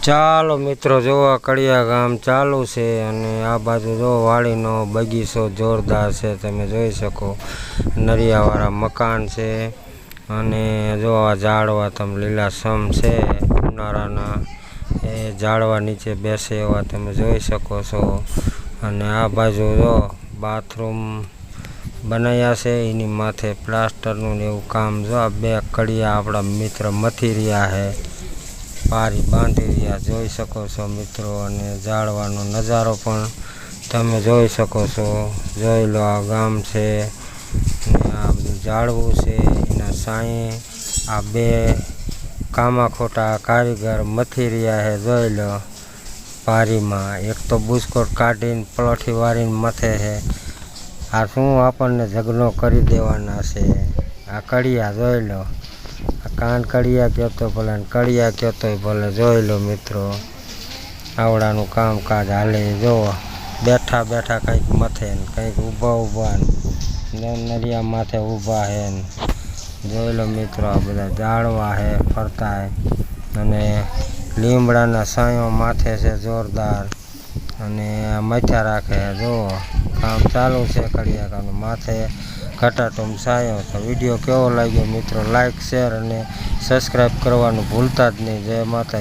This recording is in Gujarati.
ચાલો મિત્રો, જોવા કડિયા ગામ ચાલુ છે અને આ બાજુ જો વાડીનો બગીચો જોરદાર છે, તમે જોઈ શકો. નરિયાવાળા મકાન છે અને જો આ ઝાડવા તમે લીલાછમ છે, ઉનાળાના એ ઝાડવા નીચે બેસે એવા તમે જોઈ શકો છો. અને આ બાજુ જો બાથરૂમ બનાવ્યા છે, એની માથે પ્લાસ્ટરનું ને એવું કામ. જો આ બે કડિયા આપણા મિત્ર મથી રહ્યા છે, પારી બાંધી રહ્યા, જોઈ શકો છો મિત્રો. અને ઝાડવાનો નજારો પણ તમે જોઈ શકો છો. જોઈ લો, આ ગામ છે ને આ બધું ઝાડવું છે, એના સાંયે આ બે કામા ખોટા કારીગર મથી રહ્યા છે. જોઈ લો પારીમાં એક તો બુસ્કોટ કાઢીને પલોઠી વાળીને મથે છે. આ શું આપણને ઝઘડો કરી દેવાના છે. આ કડિયા જોઈ લો, કાન કડિયા કહેતો ભલે ને કડિયા કહેતોય ભલે. જોઈ લો મિત્રો, આવડાનું કામકાજ હાલે. જુઓ, બેઠા બેઠા કંઈક મથે ને કંઈક ઊભા ને નરિયા માથે ઊભા છે ને. જોઈ લો મિત્રો, આ બધા ઝાડવા છે ફરતા હે અને લીમડાના સાંયો માથે છે જોરદાર. અને મથ્યા રાખે. જુઓ, કામ ચાલુ છે કડિયા કામનું. માથે ઘટાટો સાયો. તો વિડીયો કેવો લાગ્યો મિત્રો, લાઈક શેર અને સબસ્ક્રાઈબ કરવાનું ભૂલતા જ નહીં. જય માતા.